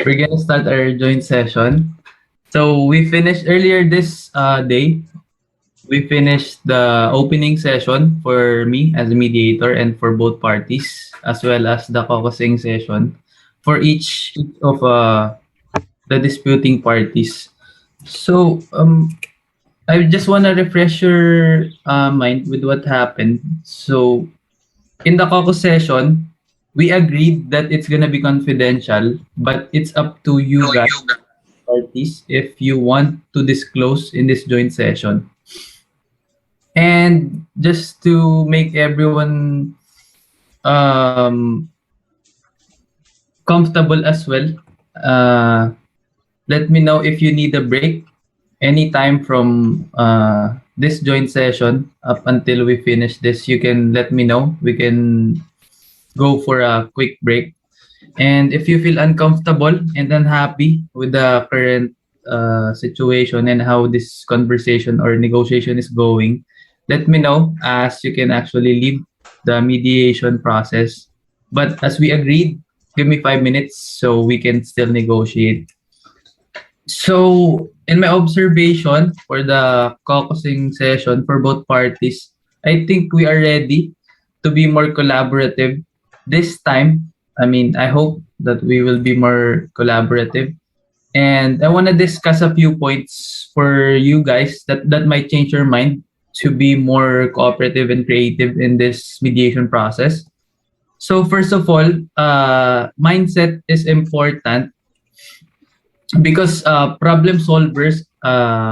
We're gonna start our joint session. So we finished earlier this day. We finished the opening session for me as a mediator and for both parties, as well as the caucusing session for each of the disputing parties. So I just wanna refresh your mind with what happened. So in the caucus session, we agreed that it's gonna be confidential, but it's up to you guys, parties, if you want to disclose in this joint session. And just to make everyone um, comfortable as well, uh, let me know if you need a break anytime from this joint session up until we finish this. You can let me know. We can go for a quick break. And if you feel uncomfortable and unhappy with the current situation and how this conversation or negotiation is going, let me know, as you can actually leave the mediation process. But as we agreed, give me 5 minutes so we can still negotiate. So, in my observation for the caucusing session for both parties, I think we are ready to be more collaborative this time. I mean, I hope that we will be more collaborative. And I want to discuss a few points for you guys that might change your mind to be more cooperative and creative in this mediation process. So, first of all, mindset is important because problem solvers,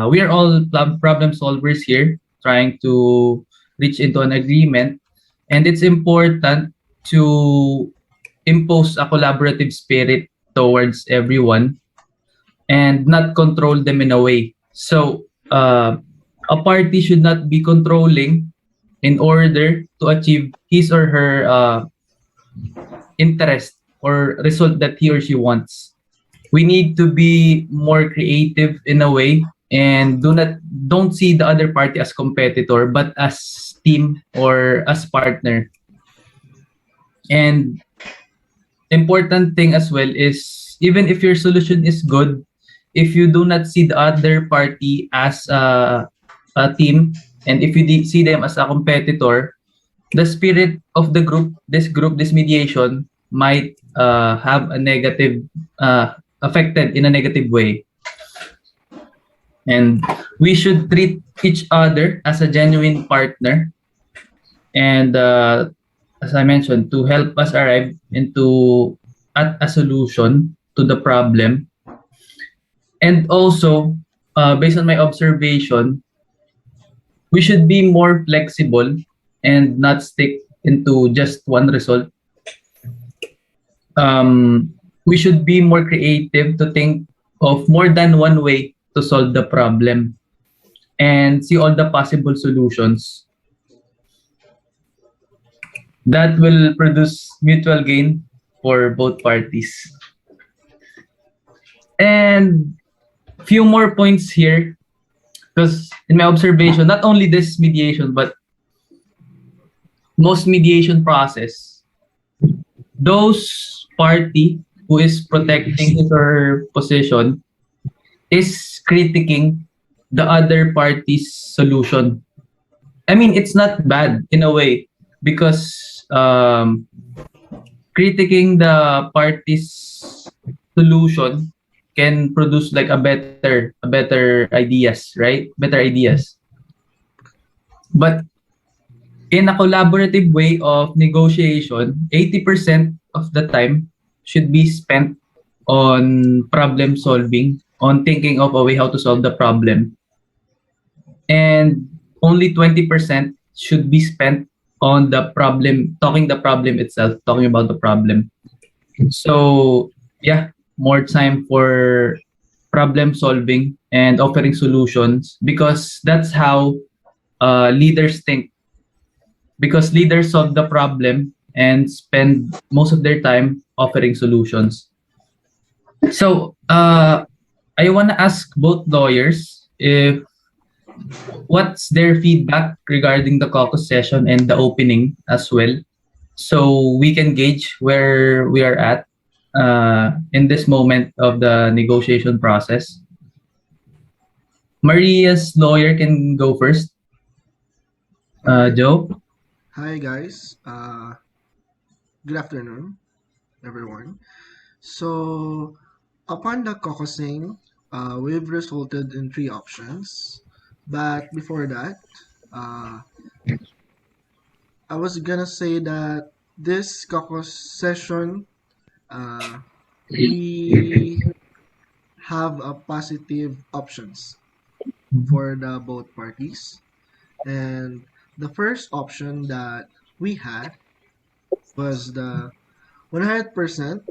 we are all problem solvers here trying to reach into an agreement, and it's important to impose a collaborative spirit towards everyone and not control them in a way. So a party should not be controlling in order to achieve his or her interest or result that he or she wants. We need to be more creative in a way and don't see the other party as competitor but as team or as partner. And important thing as well is even if your solution is good, if you do not see the other party as a team and if you see them as a competitor, the spirit of the group, this mediation might have a negative affected in a negative way. And we should treat each other as a genuine partner and as I mentioned, to help us arrive into at a solution to the problem. And also, based on my observation, we should be more flexible and not stick into just one result. We should be more creative to think of more than one way to solve the problem and see all the possible solutions that will produce mutual gain for both parties. And few more points here, because in my observation, not only this mediation, but most mediation process, those party who is protecting his or her position is critiquing the other party's solution. I mean, it's not bad in a way because critiquing the party's solution can produce like a better ideas, right? Better ideas. But in a collaborative way of negotiation, 80% of the time should be spent on problem solving, on thinking of a way how to solve the problem. And only 20% should be spent on the problem, talking about the problem. So yeah, more time for problem solving and offering solutions because that's how leaders think. Because leaders solve the problem and spend most of their time offering solutions. So I want to ask both lawyers if what's their feedback regarding the caucus session and the opening as well. so we can gauge where we are at in this moment of the negotiation process. Maria's lawyer can go first. Okay. Joe? Hi guys. Good afternoon, everyone. So, upon the caucusing, we've resulted in three options. But before that, uh, I was gonna say that this caucus session, uh, we have a positive options for the both parties, and the first option that we had was the 100%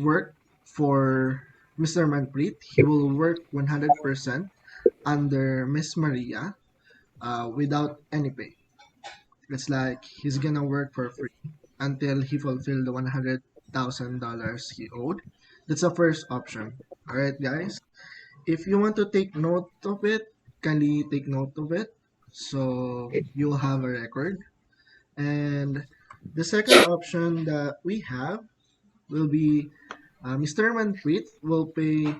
work for Mr. Manpreet. He will work 100% under Miss Maria without any pay. It's like he's gonna work for free until he fulfill the $100,000 he owed. That's the first option. All right, guys. If you want to take note of it, kindly take note of it so you'll have a record. And the second option that we have will be Mr. Manpreet will pay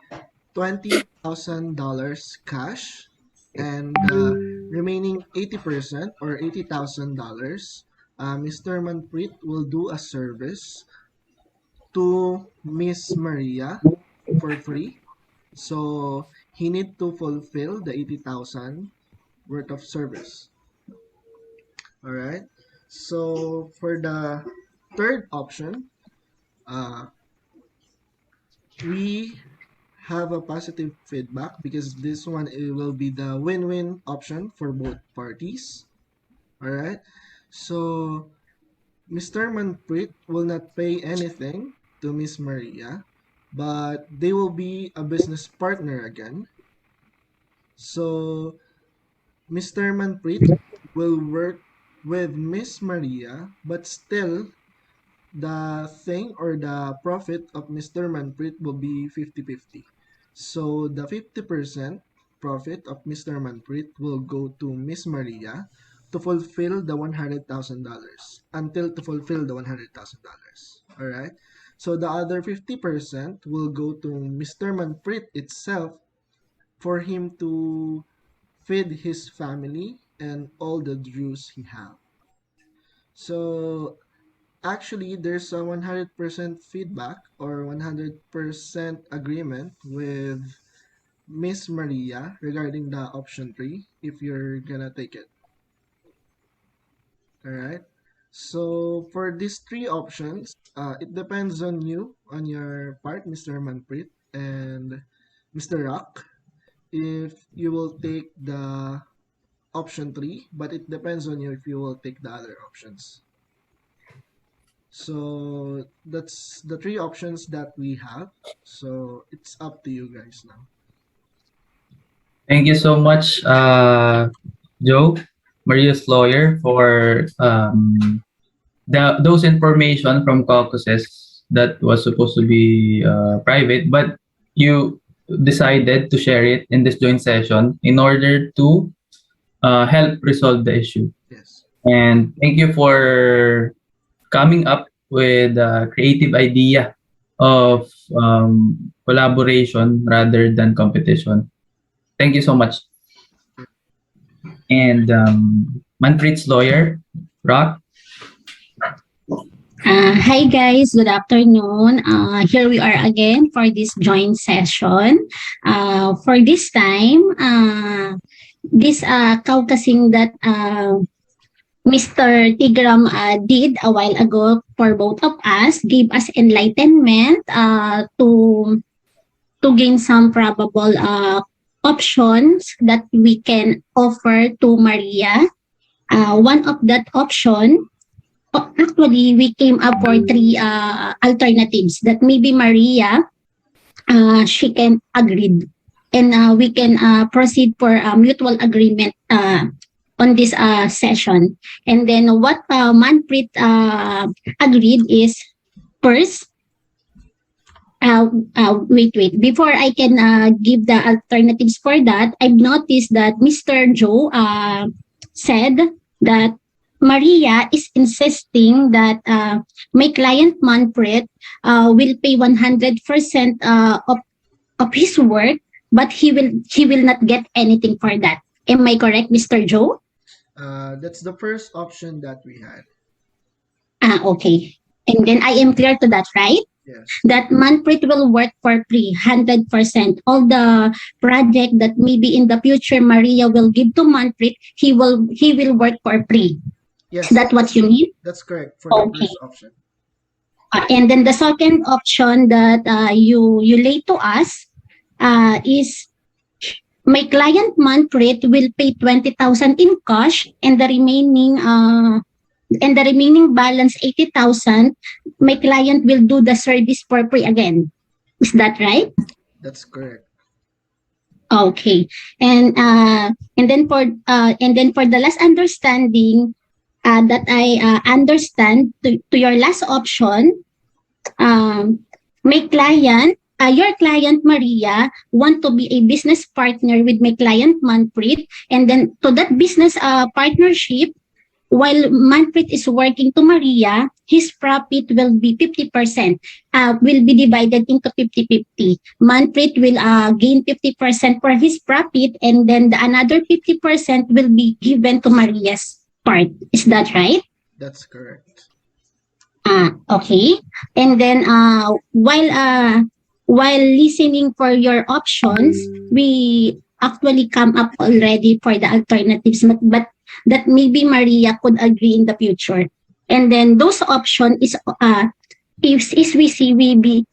$20,000 cash, and the remaining 80% or $80,000, Mr. Manpreet will do a service to Miss Maria for free. So he need to fulfill the 80,000 worth of service. All right. So for the third option, uh, we have a positive feedback because this one it will be the win-win option for both parties. All right. So Mr. Manpreet will not pay anything to Miss Maria, but they will be a business partner again. So Mr. Manpreet will work with Miss Maria, but still the thing or the profit of Mr. Manpreet will be 50-50. So the 50% profit of Mr. Manpreet will go to Miss Maria to fulfill the $100,000 until to fulfill the $100,000. All right. So the other 50% will go to Mr. Manpreet itself for him to feed his family and all the dues he have. So actually, there's a 100% feedback or 100% agreement with Miss Maria regarding the option 3 if you're gonna take it. All right. So for these three options, it depends on you, on your part, Mr. Manpreet and Mr. Rock, if you will take the option 3, but it depends on you if you will take the other options. So that's the three options that we have. So it's up to you guys now. Thank you so much, Joe, Maria's lawyer, for those information from caucuses that was supposed to be private, but you decided to share it in this joint session in order to help resolve the issue. Yes. And thank you for coming up with a creative idea of collaboration rather than competition. Thank you so much. And Manpreet's lawyer, Rock. Hi guys, good afternoon. Here we are again for this joint session. For this time, this caucusing that Mr. Tigram did a while ago for both of us gave us enlightenment to gain some probable options that we can offer to Maria. One of that option, actually, we came up for three alternatives that maybe Maria, she can agree, and we can proceed for a mutual agreement on this session. And then what Manpreet agreed is first, wait. Before I can give the alternatives for that, I've noticed that Mr. Joe said that Maria is insisting that my client Manpreet will pay 100% of his work, but he will not get anything for that. Am I correct, Mr. Joe? That's the first option that we had. Okay. And then I am clear to that, right? Yes. That Manpreet will work for free, 100%. All the project that maybe in the future Maria will give to Manpreet, he will work for free. Is Yes, that what you mean? that's correct for the Okay. first option. And then the second option that you lay to us is my client Manpreet will pay 20,000 in cash and the remaining balance 80,000. My client will do the service for free again. Is that right? That's correct. Okay. And then for the last understanding that I understand to your last option, your client Maria want to be a business partner with my client Manpreet, and then to that business partnership, while Manpreet is working to Maria, his profit will be 50%, will be divided into 50-50. Manpreet will gain 50% for his profit, and then the another 50% will be given to Maria's part. Is that right? That's correct. Okay. And then while listening for your options, we actually come up already for the alternatives, but that maybe Maria could agree in the future. And then those option is we see will be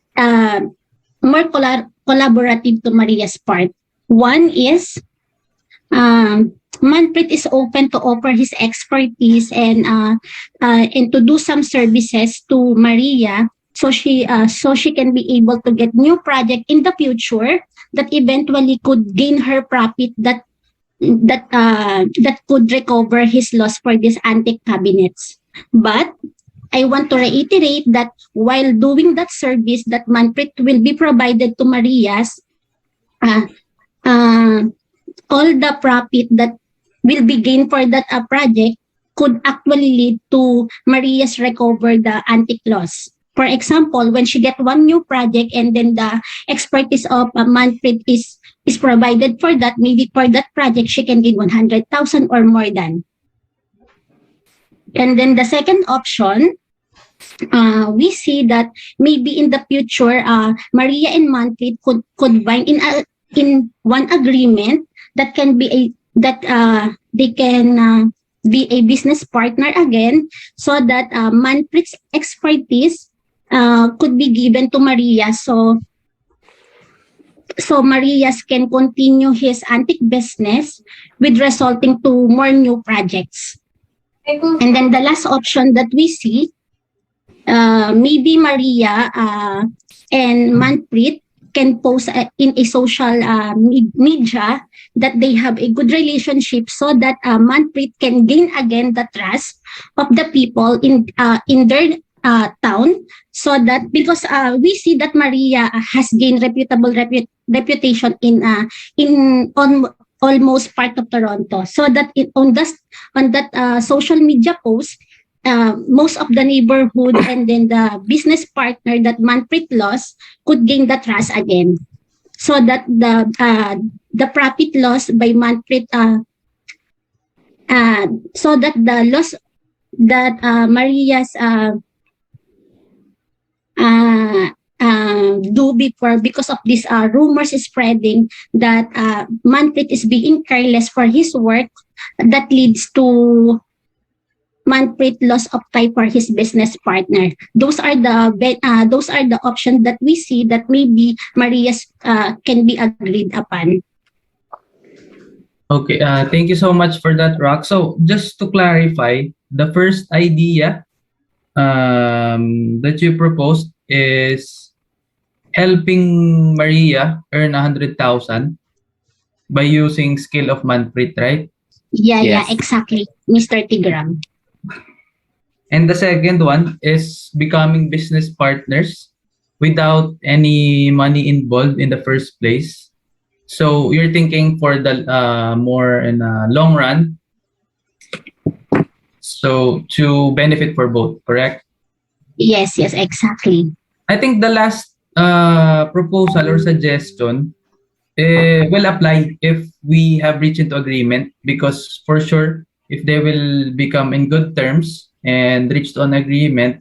more collaborative to Maria's part. One is Manpreet is open to offer his expertise and to do some services to Maria, so she can be able to get new project in the future that eventually could gain her profit that could recover his loss for these antique cabinets. But I want to reiterate that while doing that service that Manpreet will be provided to Maria's, uh, uh, all the profit that will be gained for that project could actually lead to Maria's recover the antique loss. For example, when she get one new project and then the expertise of Manpreet is provided for that, maybe for that project she can gain 100,000 or more than. And then the second option, we see that maybe in the future, Maria and Manpreet could bind in one agreement that can be they can be a business partner again, so that Manpreet's expertise could be given to Maria, so Maria's can continue his antique business with resulting to more new projects. And then the last option that we see, maybe Maria and Manpreet can post in a social media that they have a good relationship, so that Manpreet can gain again the trust of the people in their town, so that because we see that Maria has gained reputable reputation on almost part of Toronto, so that on that social media post, most of the neighborhood and then the business partner that Manpreet lost could gain the trust again, so that the profit loss by Manpreet, so that the loss that Maria's do before, because of this rumors spreading that Manpreet is being careless for his work, that leads to Manpreet loss of tie for his business partner. Those are the options that we see that maybe Maria's can be agreed upon. Okay, thank you so much for that, Rock. So just to clarify, the first idea that you proposed is helping Maria earn 100,000 by using skill of Manpreet, right? Yeah, Yes. exactly, Mr. Tigram. And the second one is becoming business partners without any money involved in the first place. So you're thinking for the more in a long run, So to benefit for both, correct? Yes, yes, exactly. I think the last proposal or suggestion will apply if we have reached into agreement, because for sure if they will become in good terms and reached on agreement,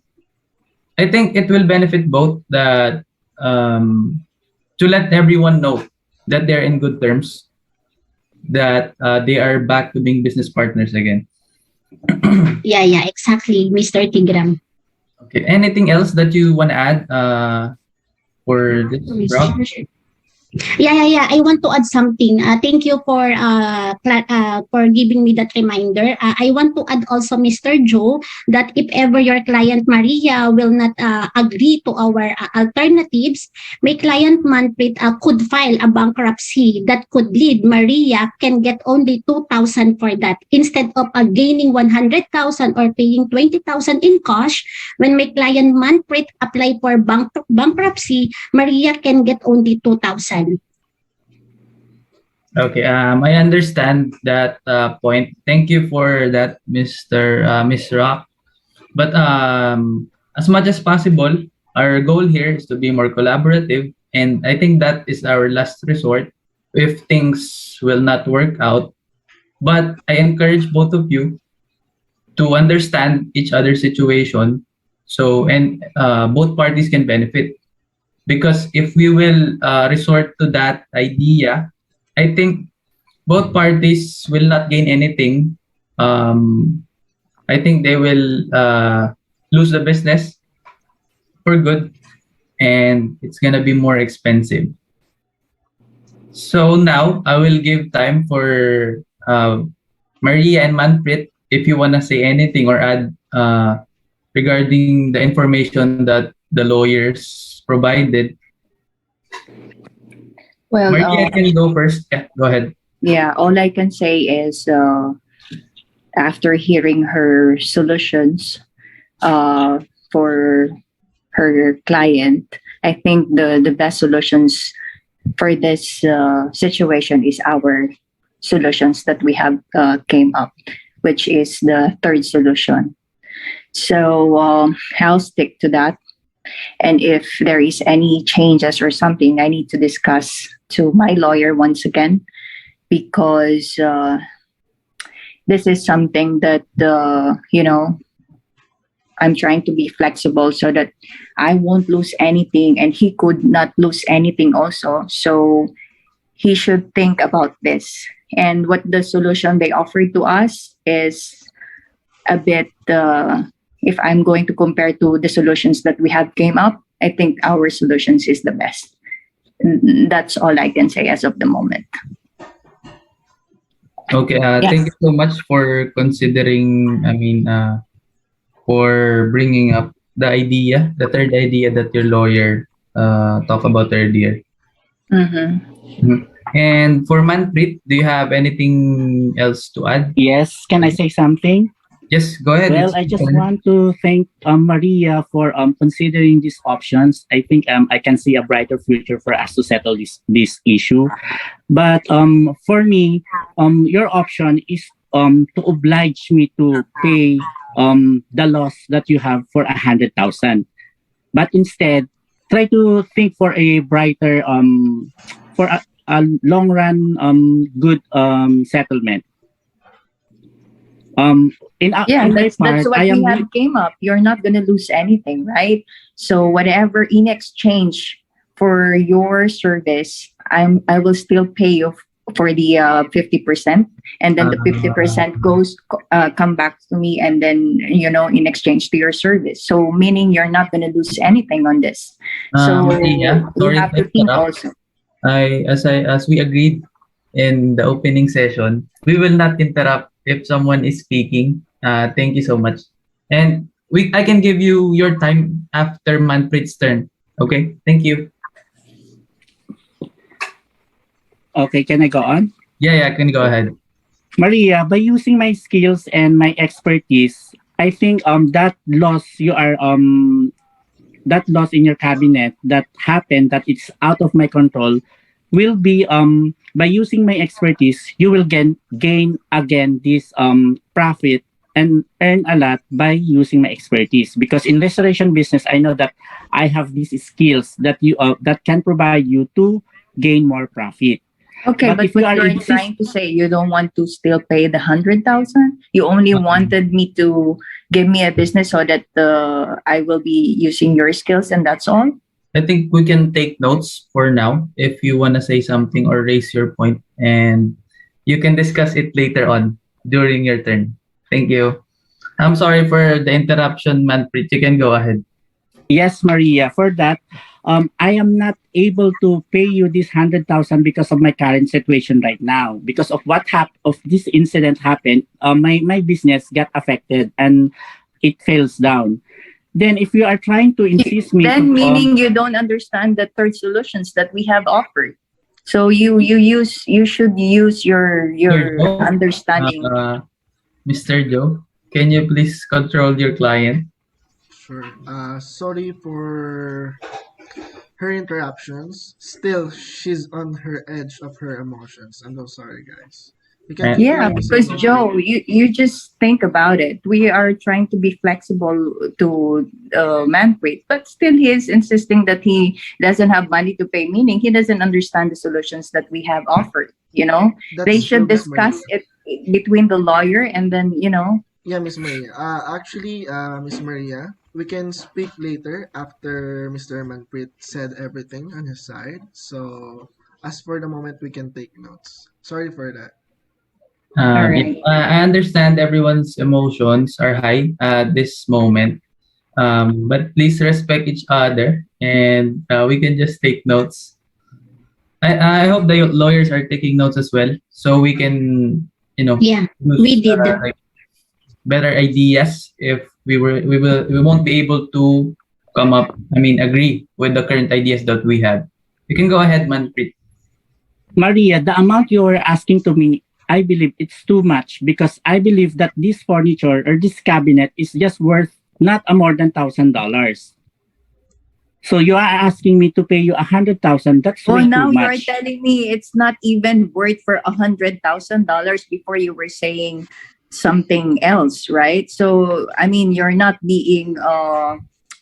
I think it will benefit both, that to let everyone know that they're in good terms, that they are back to being business partners again. Yeah, yeah, exactly, Mr. Tigram. Okay, anything else that you want to add for this, Rob? Yeah, yeah, yeah. I want to add something. Thank you for giving me that reminder. I want to add also, Mr. Joe, that if ever your client Maria will not agree to our alternatives, my client Manpreet could file a bankruptcy that could lead Maria can get only 2,000 for that instead of gaining 100,000 or paying 20,000 in cash. When my client Manpreet apply for bankruptcy, Maria can get only 2,000. Okay, I understand that point. Thank you for that, Miss Rock. But as much as possible, our goal here is to be more collaborative, and I think that is our last resort if things will not work out. But I encourage both of you to understand each other's situation, so and both parties can benefit. Because if we will resort to that idea, I think both parties will not gain anything. Um, I think they will lose the business for good, and it's gonna be more expensive. So now I will give time for Maria and Manpreet if you wanna say anything or add regarding the information that the lawyers provided. Well, Maria can go first. Yeah, go ahead. yeah, all I can say is after hearing her solutions for her client, I think the best solutions for this situation is our solutions that we have came up, which is the third solution. So I'll stick to that. And if there is any changes or something, I need to discuss to my lawyer once again, because this is something that I'm trying to be flexible so that I won't lose anything and he could not lose anything also. So he should think about this. And what the solution they offered to us is a bit, if I'm going to compare to the solutions that we have came up, I think our solutions is the best. That's all I can say as of the moment. Okay, Yes. thank you so much for considering, for bringing up the idea, the third idea that your lawyer talked about earlier. Mm-hmm. And for Manpreet, do you have anything else to add? Yes, can I say something? Yes, go ahead. Well, I just want to thank Maria for considering these options. I think I can see a brighter future for us to settle this issue. But for me, your option is to oblige me to pay the loss that you have for 100,000. But instead, try to think for a brighter for a long run good settlement. In my that's part, what I we am have came up. You're not gonna lose anything, right? So whatever in exchange for your service, I will still pay you for the 50%, and then the 50% goes come back to me, and then in exchange to your service. So meaning you're not gonna lose anything on this. So Maria, you sorry have to to think interrupt. also. As we agreed in the opening session, we will not interrupt if someone is speaking. Thank you so much. And I can give you your time after Manpreet's turn. Okay, thank you. okay. Can I go on? Yeah, can go ahead. Maria, by using my skills and my expertise, I think that loss in your cabinet that happened that it's out of my control will be by using my expertise you will gain again this profit and earn a lot by using my expertise. Because in restoration business, I know that I have these skills that can provide you to gain more profit. Okay, But but if you what are you're in this trying to say, you don't want to still pay the 100,000. You only wanted me to give me a business so that I will be using your skills, and that's all. I think we can take notes for now if you want to say something or raise your point, and you can discuss it later on during your turn. Thank you. I'm sorry for the interruption, Manpreet. You can go ahead. Yes, Maria, for that, I am not able to pay you this 100,000 because of my current situation right now. Because of of this incident happened, my business got affected and it fails down. Then, if you are trying to insist me to Then meaning you don't understand the third solutions that we have offered. So you should use Sir your Joe, understanding. Mr. Joe, can you please control your client? Sure. Sorry for her interruptions. Still, she's on her edge of her emotions. I'm so sorry, guys. We can Uh, keep Yeah, going, Mr. because Manpreet. Joe, you just think about it. We are trying to be flexible to Manpreet, but still he is insisting that he doesn't have money to pay, meaning he doesn't understand the solutions that we have offered. They That's true, should Miss Maria. discuss it between the lawyer and then, Yeah, Miss Maria. Actually, Miss Maria, we can speak later after Mr. Manpreet said everything on his side. So, as for the moment, we can take notes. Sorry for that. all yeah, right. I understand everyone's emotions are high at this moment, but please respect each other, and we can just take notes. I hope the lawyers are taking notes as well, so we can, Yeah, use we did. like better ideas if we won't be able to come up. I mean, agree with the current ideas that we have. You can go ahead, Manpreet. Maria, the amount you are asking to me, I believe it's too much because I believe that this furniture or this cabinet is just worth not a more than $1,000. So you are asking me to pay you 100,000. That's Well, way too now you're much. telling me it's not even worth for $100,000 before you were saying something else, right? So, I mean, you're not being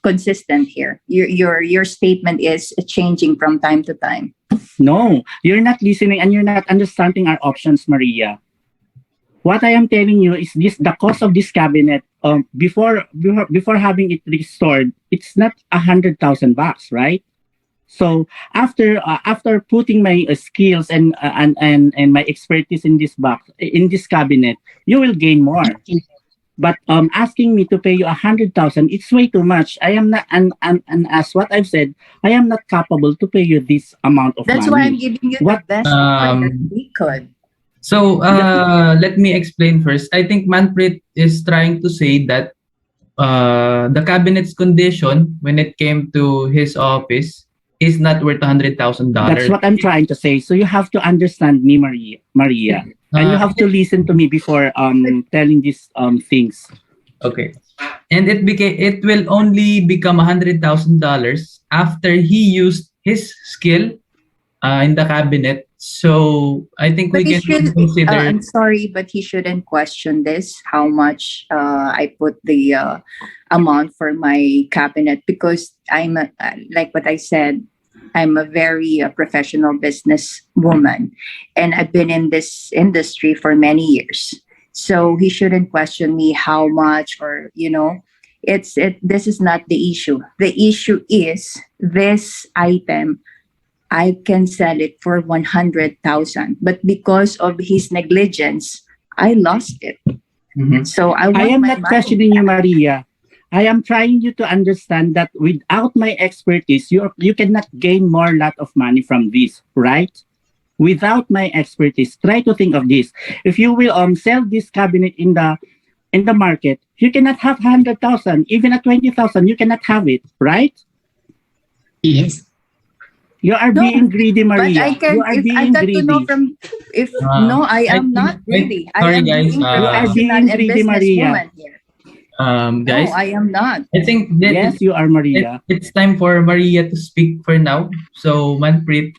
consistent here. Your statement is changing from time to time. No, you're not listening and you're not understanding our options, Maria. What I am telling you is this: the cost of this cabinet, before having it restored, it's not 100,000 bucks, right? So after putting my skills and my expertise in this cabinet, you will gain more. But asking me to pay you 100,000, it's way too much. I am not, and as what I've said, I am not capable to pay you this amount of That's why I'm money. giving you the What best offer that Um, we could. so let me explain first. I think Manpreet is trying to say that the cabinet's condition when it came to his office is not worth That's $100,000. what I'm trying to say. So you have to understand me, Maria, and you Uh, have to listen to me before telling these things. okay, and it will only become $100,000 after he used his skill in the cabinet. So I think But we he can should, consider. I'm sorry, but he shouldn't question this, how much I put the amount for my cabinet, because like what I said, I'm a very professional business woman and I've been in this industry for many years. So he shouldn't question me how much, or, this is not the issue. The issue is this item I can sell it for 100,000, but because of his negligence, I lost it. Mhm. So I I want am my not money questioning you, back. Maria. I am trying you to understand that without my expertise, you cannot gain more lot of money from this, right? Without my expertise, try to think of this. If you will sell this cabinet in the market, you cannot have 100,000, even at 20,000, you cannot have it, right? Yes. You are No, being greedy, but I Maria. You can, are if I being got to know greedy. from, if no, I I am think, not greedy. I sorry am guys, being You are professional being and greedy, Maria. businesswoman here. No, guys, I am not. I think that Yes, you are, Maria. it's time for Maria to speak for now. So Manpreet,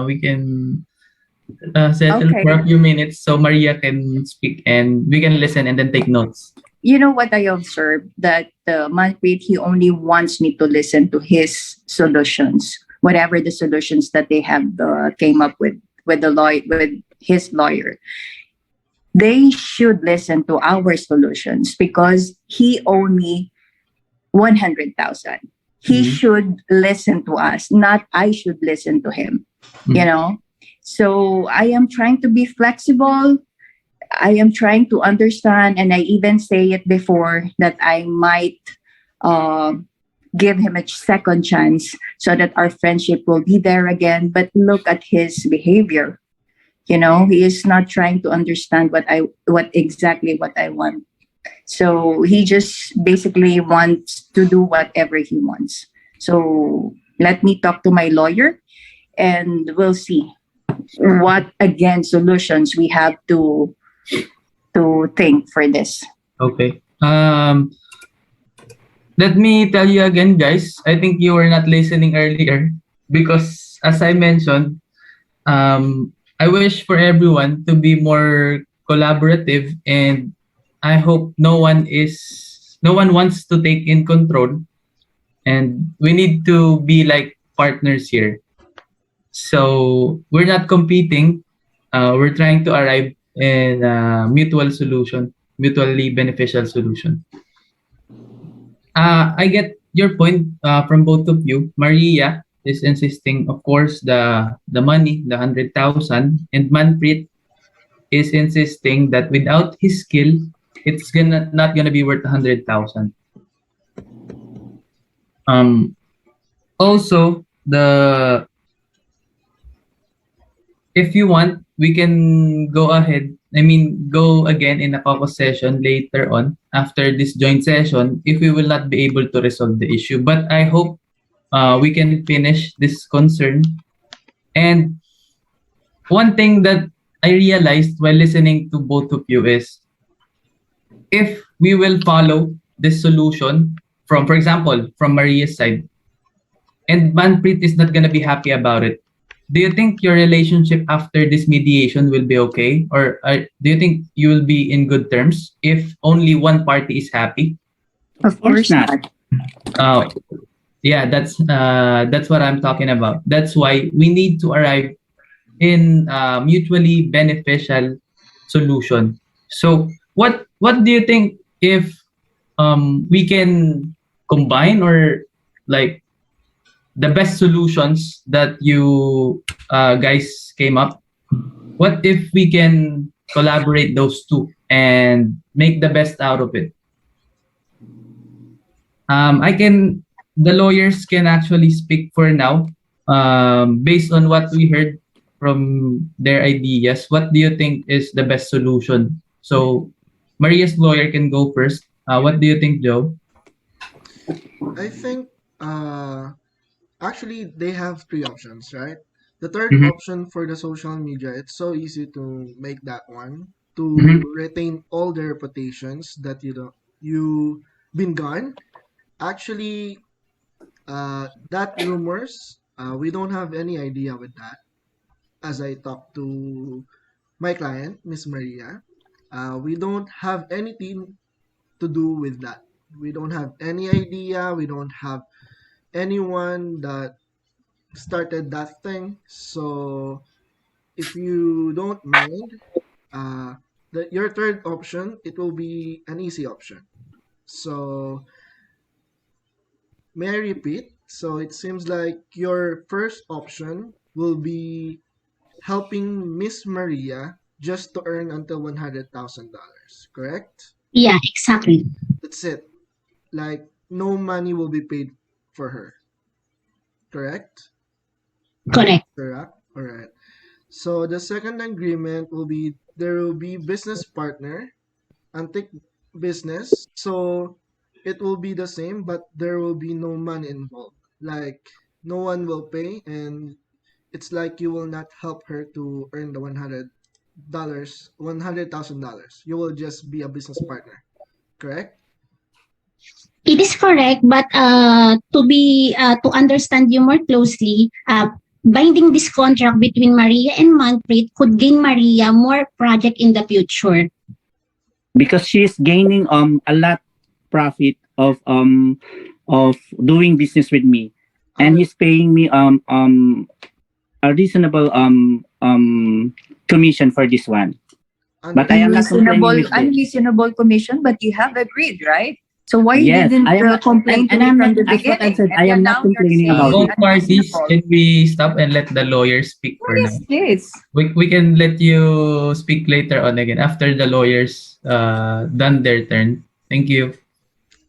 we can settle Okay. for a few minutes so Maria can speak and we can listen and then take notes. You know what I observed, that Manpreet, he only wants me to listen to his solutions, whatever the solutions that they have came up with the lawyer, with his lawyer. They should listen to our solutions because he only 100,000. He Mhm. should listen to us, not I should listen to him. You Mhm. know. So I am trying to be flexible. I am trying to understand, and I even say it before that I might uh, give him a second chance so that our friendship will be there again. But look at his behavior. You know, he is not trying to understand what exactly what I want. So he just basically wants to do whatever he wants. So let me talk to my lawyer, and we'll see what again solutions we have to think for this. Okay. Let me tell you again, guys. I think you were not listening earlier because, as I mentioned, I wish for everyone to be more collaborative, and I hope no one wants to take in control, and we need to be like partners here. So we're not competing. We're trying to arrive in a mutual solution, mutually beneficial solution. I get your point from both of you. Maria is insisting, of course, the money, the 100,000, and Manpreet is insisting that without his skill, it's gonna not gonna be worth 100,000. Um, Also, the if you want, we can go ahead. I mean, go again in a caucus session later on after this joint session if we will not be able to resolve the issue. But I hope we can finish this concern. And one thing that I realized while listening to both of you is if we will follow this solution from, for example, from Maria's side, and Manpreet is not gonna be happy about it, do you think your relationship after this mediation will be okay, or do you think you will be in good terms if only one party is happy? Of Of course course not. not. Uh, yeah, that's what I'm talking about. That's why we need to arrive in a mutually beneficial solution. So what do you think if we can combine, or like the best solutions that you guys came up? What if we can collaborate those two and make the best out of it? I can The lawyers can actually speak for now. Based on what we heard from their ideas, what do you think is the best solution? So Maria's lawyer can go first. What do you think, Joe? I think uh, actually they have three options, right? The third Mm-hmm. option for the social media, it's so easy to make that one to Mm-hmm. retain all the reputations that you been gone. Actually, that rumors, we don't have any idea with that. As I talked to my client, Miss Maria, we don't have anything to do with that. We don't have any idea. We don't have anyone that started that thing. So if you don't mind, uh, your third option, it will be an easy option. So may I repeat? So it seems like your first option will be helping Miss Maria just to earn until $100,000, correct? Yeah, exactly. That's it. Like no money will be paid for her, correct? Correct. Correct. All right. So the second agreement will be there will be business partner and take business. So it will be the same, but there will be no money involved. Like no one will pay, and it's like you will not help her to earn the $100,000. You will just be a business partner, correct? It is correct, but to understand you more closely, binding this contract between Maria and Manpreet could gain Maria more project in the future. Because she's gaining a lot profit of doing business with me, and he's paying me a reasonable commission for this one. But I am not complaining with this. Unreasonable commission, but you have agreed, right? So why you Yes, didn't I am not complain to and me I'm from not, the as what I beginning? said, And I then am now not you're complaining saying about Both it. parties, unreasonable. can we stop and let the lawyers speak for What now? is this? We can let you speak later on again after the lawyers done their turn. Thank you.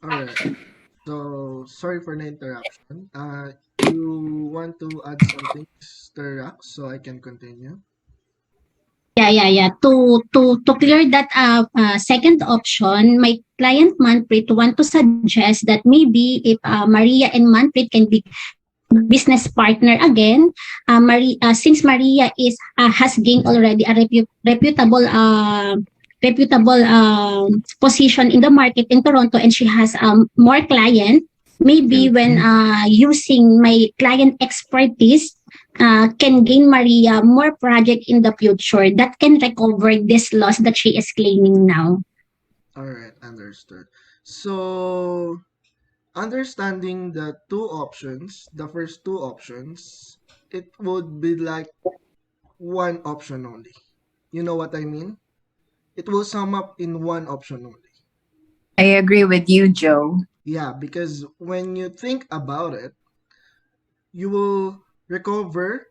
All right. So sorry for the interruption. You want to add something, Mr. Rax, so I can continue? Yeah. To clear that second option, my client Manpreet want to suggest that maybe if Maria and Manpreet can be business partner again, since Maria is has gained already a reputable position in the market in Toronto, and she has more client. Maybe when using my client expertise, can gain Maria more project in the future that can recover this loss that she is claiming now. All right, understood. So understanding the two options, the first two options, it would be like one option only. You know what I mean? It will sum up in one option only. I agree with you, Joe. Yeah, because when you think about it, you will recover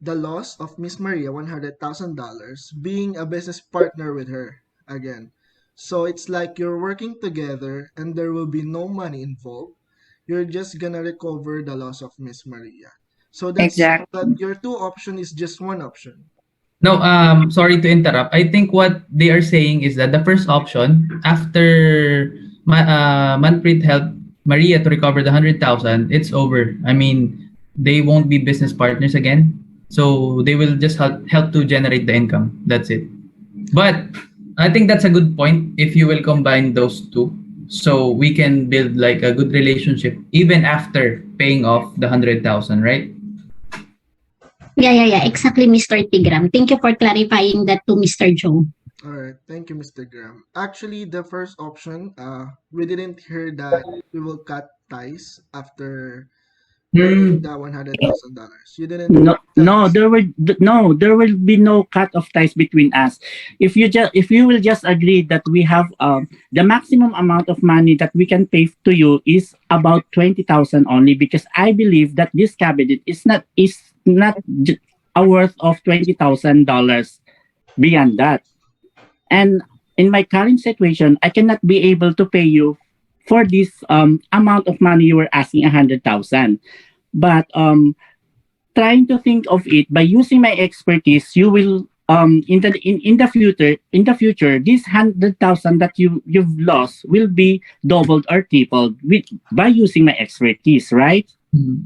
the loss of Miss Maria $100,000 being a business partner with her again. So it's like you're working together and there will be no money involved. You're just gonna recover the loss of Miss Maria. So that's that Exactly. your two option is just one option. No, sorry to interrupt. I think what they are saying is that the first option, after Manpreet helped Maria to recover the 100,000, it's over. I mean, they won't be business partners again. So they will just help to generate the income. That's it. But I think that's a good point if you will combine those two. So we can build like a good relationship even after paying off the 100,000, right? Yeah. Exactly, Mr. Tigram. Thank you for clarifying that to Mr. Joe. All right, thank you, Mr. Graham. Actually, the first option, we didn't hear that we will cut ties after earning Hmm. the $100,000. You didn't No, tell no, us. there will be no cut of ties between us. If you will just agree that we have the maximum amount of money that we can pay to you is about 20,000 only, because I believe that this cabinet is not a worth of $20,000 beyond that. And in my current situation, I cannot be able to pay you for this amount of money you were asking 100,000. But trying to think of it by using my expertise, you will in the future this 100,000 that you've lost will be doubled or tripled with by using my expertise, right? Mhm.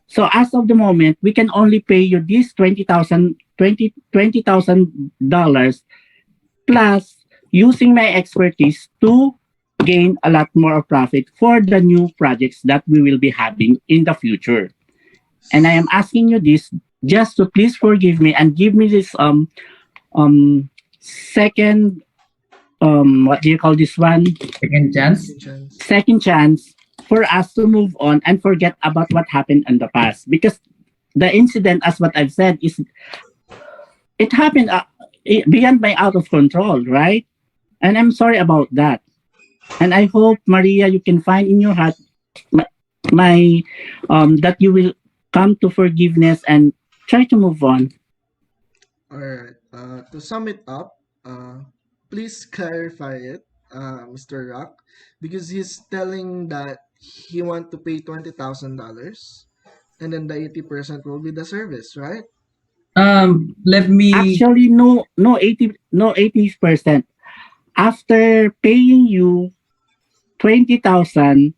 So as of the moment, we can only pay you this $20,000 plus using my expertise to gain a lot more profit for the new projects that we will be having in the future. And I am asking you this just to please forgive me and give me this second what do you call this one, Second chance. Second chance. second chance for us to move on and forget about what happened in the past, because the incident, as what I've said, is it happened beyond my out of control, right? And I'm sorry about that. And I hope, Maria, you can find in your heart my, my that you will come to forgiveness and try to move on. All right. To sum it up, please clarify it, Mr. Rock, because he's telling that he want to pay $20,000, and then the 80% will be the service, right? Let me. Actually, no 80%. After paying you 20,000,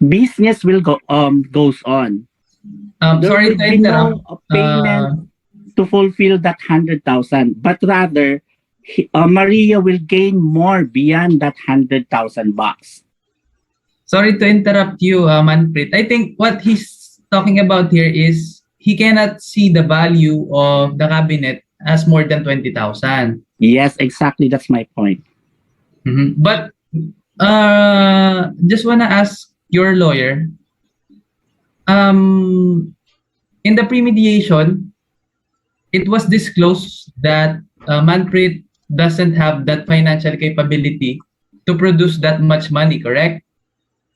business will goes on. There Sorry will to be interrupt. no payment to fulfill that 100,000, but rather Maria will gain more beyond that 100,000 bucks. Sorry to interrupt you, Manpreet. I think what he's talking about here is he cannot see the value of the cabinet as more than 20,000. Yes, exactly. That's my point. But just wanna ask your lawyer, in the pre-mediation, it was disclosed that Manpreet doesn't have that financial capability to produce that much money, correct?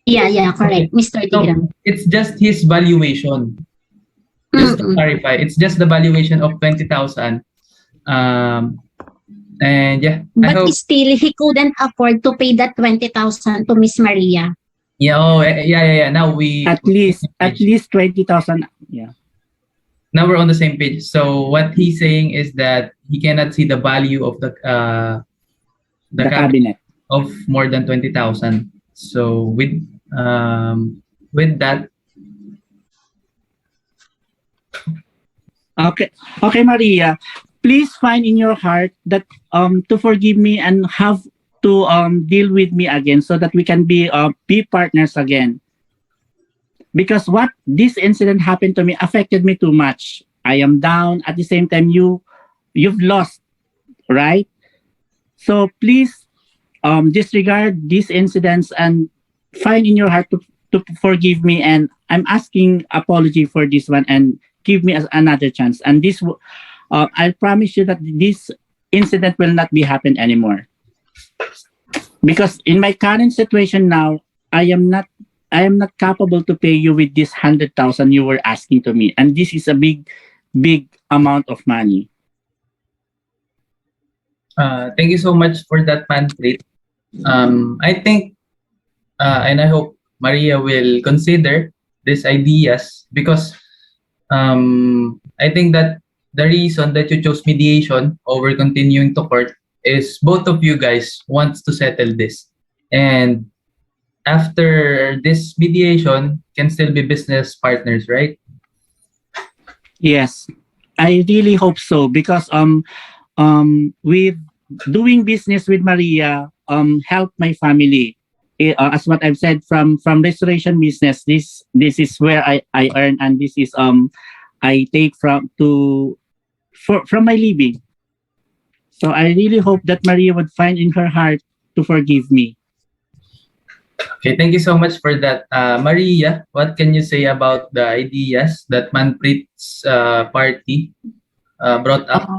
Yeah, correct, Mr. So Tigram. it's just his valuation. Just to Mm-mm. clarify, it's just the valuation of 20,000. Um, and yeah, I But hope. still, he couldn't afford to pay that 20,000 to Miss Maria. Yeah, yeah. Now we At least 20,000. Yeah. now we're on the same page. So what he's saying is that he cannot see the value of the The capital cabinet. of more than 20,000. So with that, Okay. Okay, Maria. Please find in your heart that to forgive me and have to deal with me again so that we can be partners again. Because what this incident happened to me affected me too much. I am down. At the same time, you've lost, right? So please disregard these incidents and find in your heart to forgive me. And I'm asking apology for this one and give me another chance. And I promise you that this incident will not be happen anymore. Because in my current situation now, I am not I am not capable to pay you with this 100,000 you were asking to me, and this is a big amount of money. thank you so much for that, Manpreet. I think, and I hope Maria will consider these ideas because I think that the reason that you chose mediation over continuing to court is both of you guys wants to settle this. And after this mediation, can still be business partners, right? Yes, I really hope so because with doing business with Maria help my family. As what I've said from restoration business, this is where I earn, and this is I take from my living. So I really hope that Maria would find in her heart to forgive me. Okay, thank you so much for that. Maria, what can you say about the ideas that Manpreet's party brought up?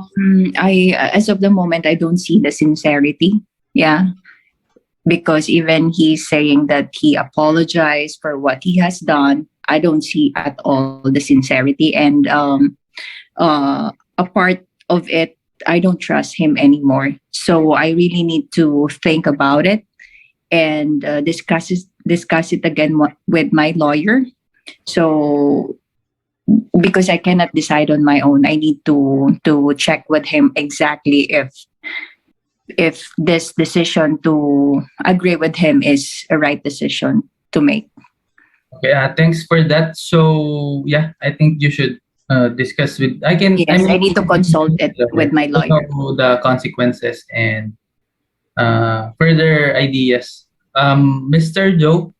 I as of the moment I don't see the sincerity. Yeah, because even he's saying that he apologized for what he has done, I don't see at all the sincerity. And a part of it, I don't trust him anymore. So I really need to think about it and discuss it again with my lawyer. So because I cannot decide on my own, I need to check with him exactly if this decision to agree with him is a right decision to make. Okay, thanks for that. So yeah, I think you should discuss with. Yes, I need to consult it with my to lawyer. know the consequences and further ideas. Mr. Joe,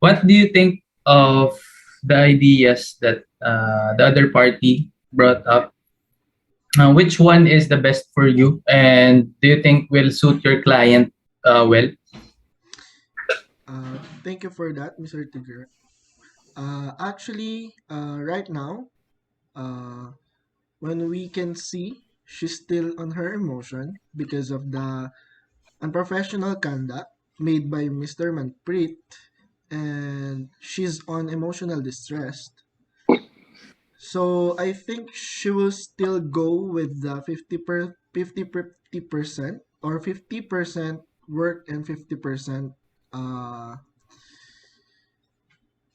what do you think of the ideas that the other party brought up? Which one is the best for you, and do you think will suit your client well? Thank you for that, Mr. Tigger. Actually, right now, uh, when we can see she's still on her emotion because of the unprofessional conduct made by Mr. Manpreet, and she's on emotional distress. So I think she will still go with the 50% or 50% work and 50% uh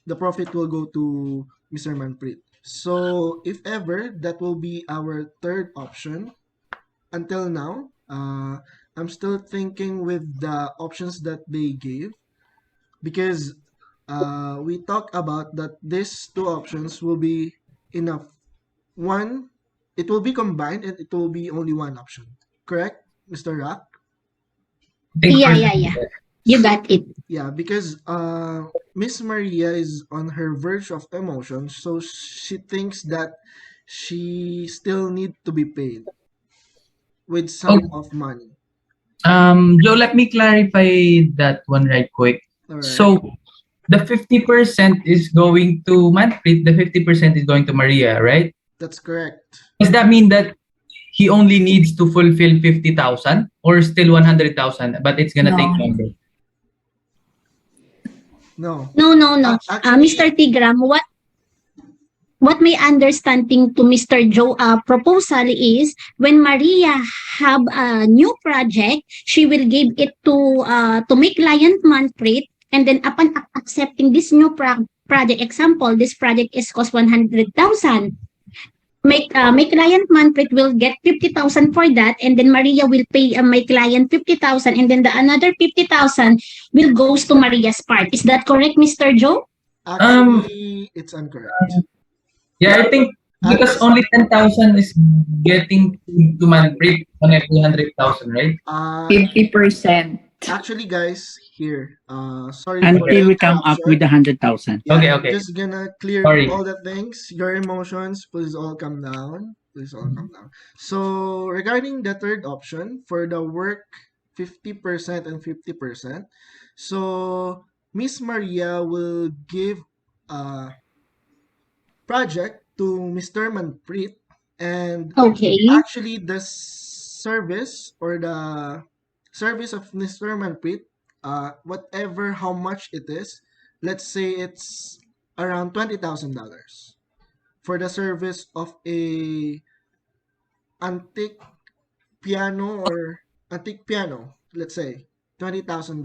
the profit will go to Mr. Manpreet. So if ever that will be our third option, until now, I'm still thinking with the options that they gave because we talked about that these two options will be enough. One, it will be combined and it will be only one option. Correct, Mr. Rock? I think Yeah, for yeah, yeah. You got it. Yeah, because Miss Maria is on her verge of emotion, so she thinks that she still need to be paid with Oh, some of money. Joe, let me clarify that one right quick. All right. So the 50% is going to Manpreet, the 50% is going to Maria, right? That's correct. Does that mean that he only needs to fulfill 50,000 or still 100,000, but it's gonna take No. longer? No. No. Actually, Mr. Tigram, what my understanding to Mr. Joe proposal is when Maria have a new project, she will give it to my client Manpreet, and then upon accepting this new project, example, this project is cost 100,000. My client Manpreet will get 50,000 for that, and then Maria will pay my client 50,000, and then the another 50,000 will goes to Maria's part. Is that correct, Mr. Joe? Um, actually, it's incorrect. yeah, I think because As only 10,000 is getting to Manpreet on every 100,000, right? 50%. actually, guys, here. Sorry for the Until we come up with interruption. 100,000. Yeah, Okay, I'm okay. just gonna clear Sorry. all the things. Your emotions, please all come down. Please all come down. So regarding the third option for the work 50% and 50%. So Miss Maria will give a project to Mr. Manpreet, and Okay. actually the service or the service of Mr. Manpreet, whatever how much it is, let's say it's around $20,000 for the service of a antique piano or antique piano, let's say $20,000.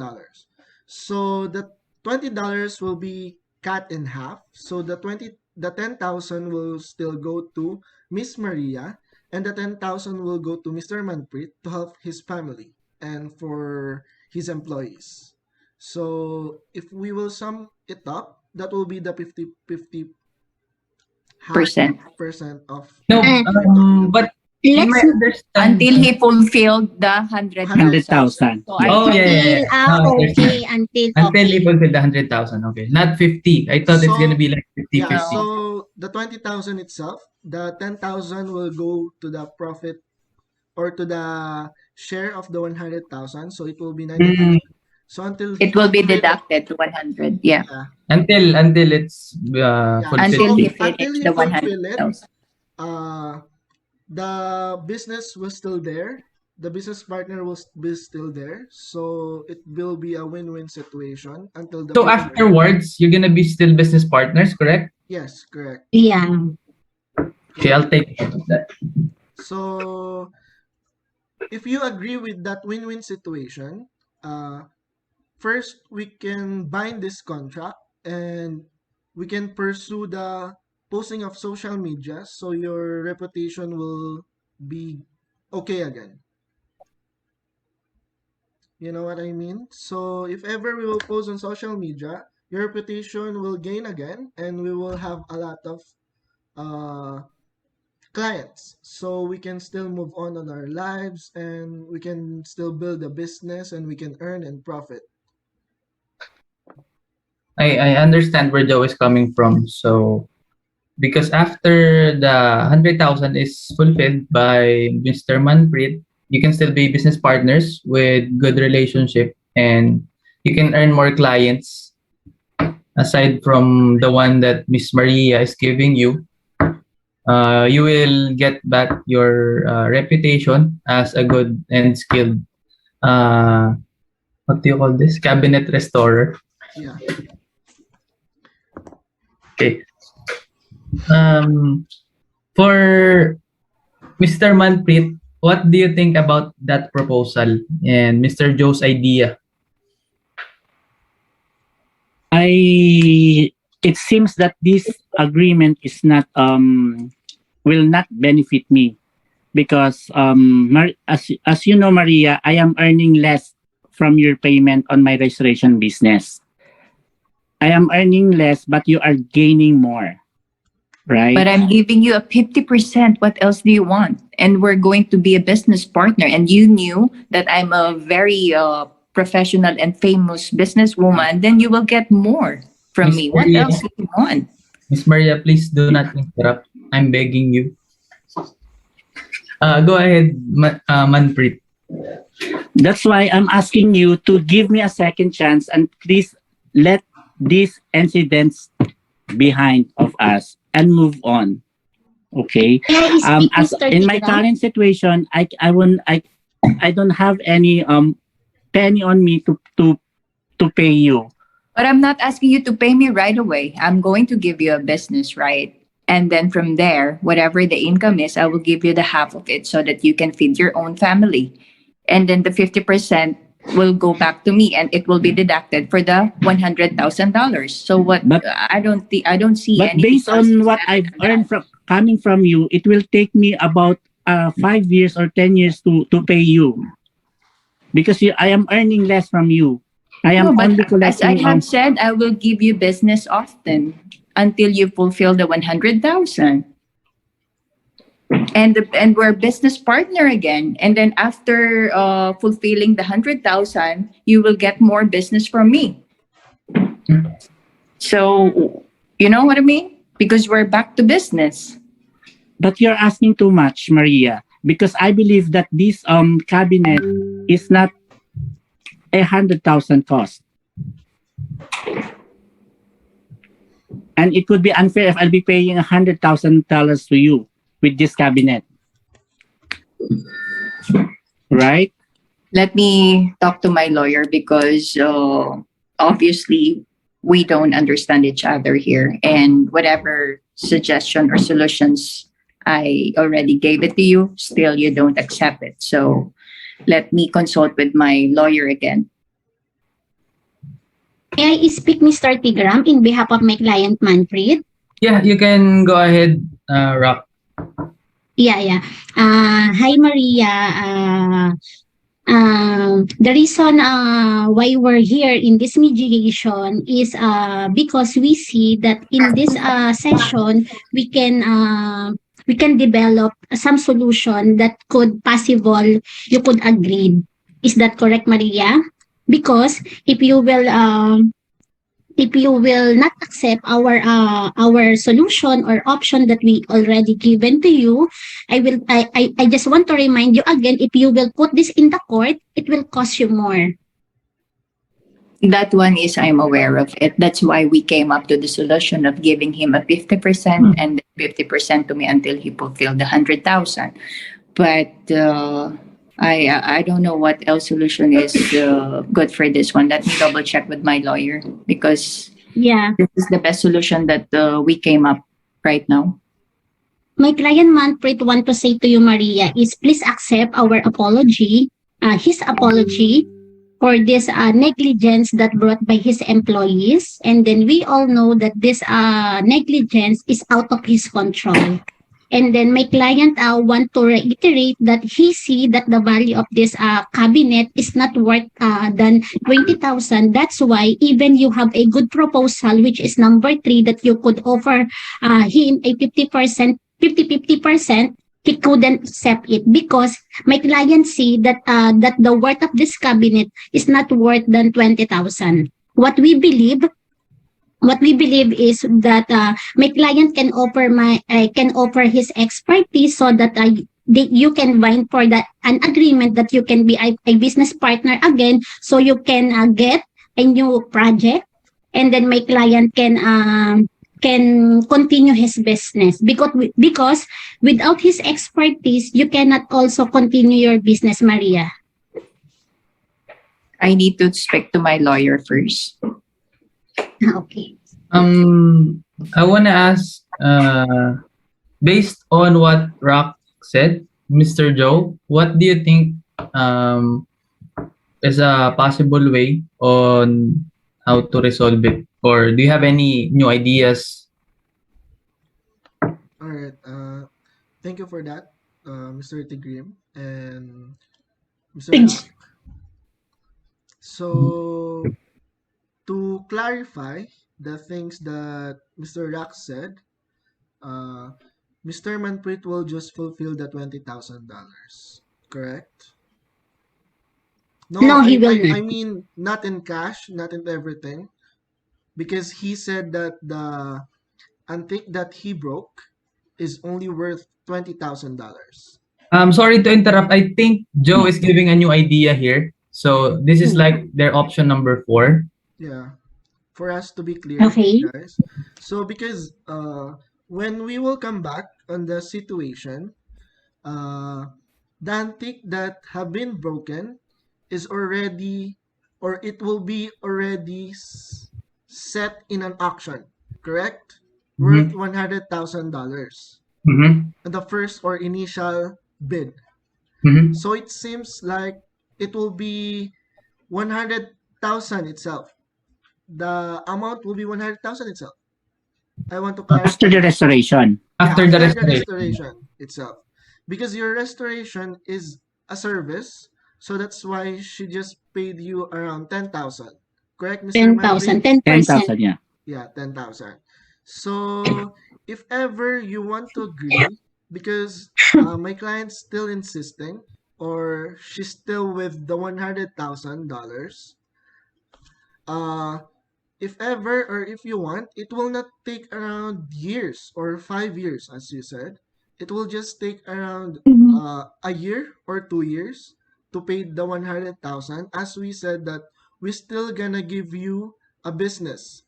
So the $20 will be cut in half. So the 10,000 will still go to Miss Maria, and the 10,000 will go to Mr. Manpreet to help his family and for his employees. So if we will sum it up, that will be the 50-50 half Percent. percent of No, Uh, the total. but in let's my Until understanding, he fulfilled the 100,000. 100,000. So Yeah. I oh yeah, think yeah, yeah. until Now I okay, understand. Until he okay. fulfilled the 100,000, okay, not 50. I thought it's gonna So be like yeah, 50-50. no. so the 20,000 itself, the 10,000 will go to the profit or to the share of the 100,000, so it will be Mm, 90,000. So until he It will be fulfill it, deducted to 100. Yeah. yeah, until it's yeah. fulfilled. Until So he until finished he the fulfill it, 100,000. uh, the business was still there. The business partner will be still there, so it will be a win-win situation until the So future. afterwards, you're gonna be still business partners, correct? Yes, correct. Yeah. Okay, Yeah. I'll take note of that. So if you agree with that win-win situation, first we can bind this contract and we can pursue the posting of social media so your reputation will be okay again. You know what I mean? So if ever we will post on social media, your reputation will gain again and we will have a lot of uh, clients. So we can still move on our lives and we can still build a business and we can earn and profit. I understand where Joe is coming from. So because after the 100,000 is fulfilled by Mr. Manpreet, you can still be business partners with good relationship, and you can earn more clients aside from the one that Miss Maria is giving you. You will get back your reputation as a good and skilled uh, what do you call this, cabinet restorer. Yeah. Okay. Um, for Mr. Manpreet, what do you think about that proposal and Mr. Joe's idea? It seems that this agreement is not will not benefit me because as you know, Maria, I am earning less from your payment on my restoration business. I am earning less, but you are gaining more, right? But I'm giving you a 50%. What else do you want? And we're going to be a business partner. And you knew that I'm a very professional and famous businesswoman, then you will get more from Miss me. What Maria, else do you want? Miss Maria, please do not interrupt. I'm begging you. Go ahead, Manpreet. That's why I'm asking you to give me a second chance and please let these incidents behind of us and move on. Okay. May I speak, As Mr. in my Tigram? current situation, I don't have any penny on me to pay you. But I'm not asking you to pay me right away. I'm going to give you a business, right? And then from there, whatever the income is, I will give you the half of it so that you can feed your own family. And then the 50% will go back to me and it will be deducted for the $100,000. So what But I don't see but anything based on what I've than earned that. from coming from you, it will take me about 5 years or 10 years to pay you because I am earning less from you. I am No, but only as I collecting have said, I will give you business often until you fulfill the 100,000. And we're business partner again. And then after fulfilling the 100,000, you will get more business from me. So you know what I mean? Because we're back to business. But you're asking too much, Maria, because I believe that this cabinet is not 100,000 cost. And it would be unfair if I'll be paying $100,000 to you with this cabinet. Right? Let me talk to my lawyer because obviously we don't understand each other here. And whatever suggestion or solutions I already gave it to you, still you don't accept it. So let me consult with my lawyer again. May I speak, Mr. Tigram, in behalf of my client, Manpreet? Yeah, you can go ahead, Rock. Yeah. Hi, Maria. The reason why we're here in this mediation is because we see that in this session we can develop some solution that could possible you could agree. Is that correct, Maria? Because if you will not accept our solution or option that we already given to you, I just want to remind you again, if you will put this in the court, it will cost you more. That one is I'm aware of it. That's why we came up to the solution of giving him a 50% and 50% to me until he fulfilled the 100,000. But I don't know what else solution is good for this one. Let me double check with my lawyer because Yeah. this is the best solution that we came up right now. My client Manpreet want to say to you, Maria, is please accept our apology, his apology for this negligence that brought by his employees. And then we all know that this negligence is out of his control. And then my client want to reiterate that he see that the value of this cabinet is not worth than 20,000. That's why even you have a good proposal, which is number 3, that you could offer him a 50%, 50%, he couldn't accept it because my client see that that the worth of this cabinet is not worth than 20,000. What we believe is that my client can offer his expertise so that you can bind for that an agreement that you can be a business partner again, so you can get a new project, and then my client can continue his business because without his expertise you cannot also continue your business, Maria. I need to speak to my lawyer first. Okay. I want to ask, based on what Rock said, Mr. Joe, what do you think is a possible way on how to resolve it? Or do you have any new ideas? All right. Thank you for that, Mr. Tigrim and Mr. Rock. So, to clarify the things that Mr. Rock said, uh, Mr. Manpreet will just fulfill the $20,000. Correct? No, No, I, he will I, not. I mean not in cash, not in everything, because he said that the antique that he broke is only worth $20,000. Sorry to interrupt. I think Joe is giving a new idea here. So this is Mm. like their option number 4. Yeah, for us to be clear, Okay. guys. So because when we will come back on the situation, uh, the antique that have been broken is already, or it will be already set in an auction, correct? Worth Mm-hmm. $100,000 Mm-hmm. on the first or initial bid. Mm-hmm. So it seems like it will be 100,000 itself. The amount will be 100,000 itself. I want to After clarify the that. restoration. Yeah, After the after the restoration. restoration itself. Because your restoration is a service, so that's why she just paid you around 10,000. Correct, Mr. 10,000, Manpreet? 10%. 10,000, yeah. Yeah, 10,000. So, if ever you want to agree, because my client's still insisting, or she's still with the $100,000, uh, if ever or if you want, it will not take around years or 5 years, as you said. It will just take around Mhm. a year or 2 years to pay the 100,000. As we said that we still gonna give you a business.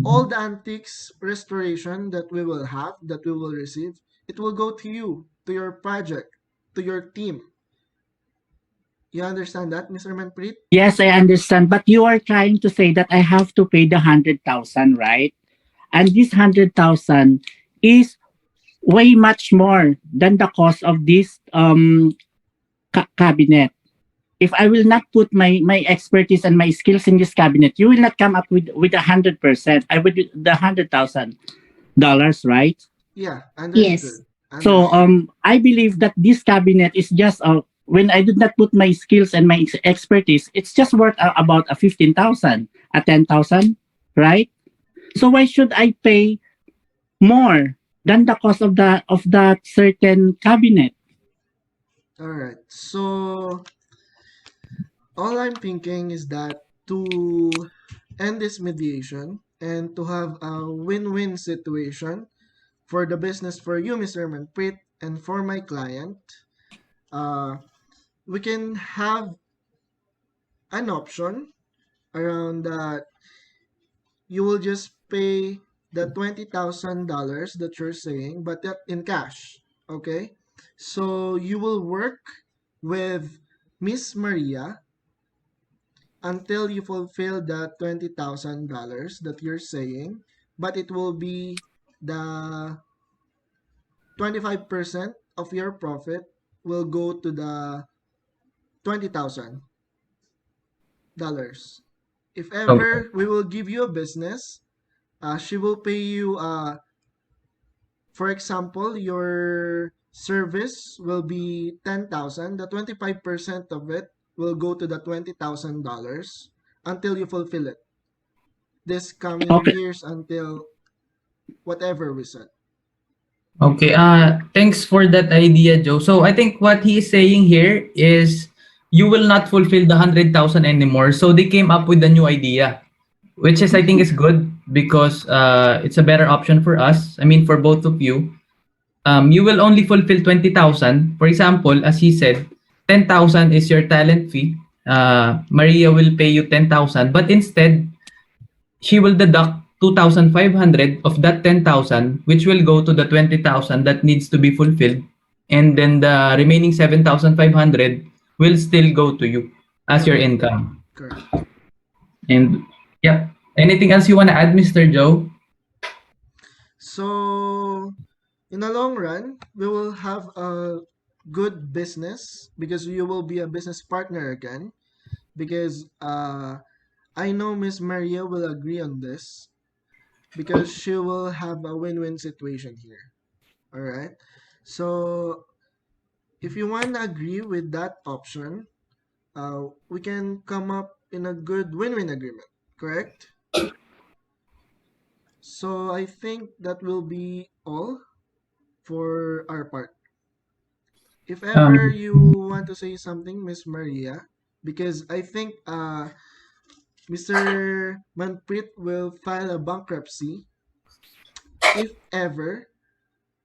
All the antiques restoration that we will have, that we will receive, it will go to you, to your project, to your team. You understand that, Mr. Manpreet? Yes, I understand. But you are trying to say that I have to pay the 100,000, right? And this 100,000 is way much more than the cost of this cabinet. If I will not put my expertise and my skills in this cabinet, you will not come up with 100%. I would the $100,000, right? Yeah, Yes. understood. So Understood. I believe that this cabinet is just when I did not put my skills and my expertise, it's just worth about a 15,000, a 10,000, right? So why should I pay more than the cost of that certain cabinet? All right. So all I'm thinking is that to end this mediation and to have a win-win situation for the business for you, Mr. Manpreet, and for my client, uh, we can have an option around that you will just pay the $20,000 that you're saying, but that in cash. Okay? So you will work with Miss Maria until you fulfill the $20,000 that you're saying, but it will be the 25% of your profit will go to the $20,000. If Okay. ever we will give you a business, she will pay you, for example, your service will be 10,000. The 25% of it will go to the $20,000 until you fulfill it. This coming Okay. years until whatever we said. Okay. Thanks for that idea, Joe. So I think what he is saying here is you will not fulfill the 100,000 anymore. So they came up with a new idea, which is I think is good because it's a better option for us. I mean for both of you. You will only fulfill 20,000. For example, as he said, 10,000 is your talent fee. Maria will pay you 10,000, but instead she will deduct 2,500 of that 10,000, which will go to the 20,000 that needs to be fulfilled. And then the remaining 7,500 will still go to you as your Correct. income. Correct. And yeah, anything else you want to add, Mr. Joe? So, in the long run, we will have a good business because you will be a business partner again. Because I know Miss Maria will agree on this because she will have a win-win situation here. All right. So, if you want to agree with that option, we can come up in a good win-win agreement. Correct? So, I think that will be all for our part. If ever Um, you want to say something, Miss Maria, because I think Mr. Manpreet will file a bankruptcy if ever,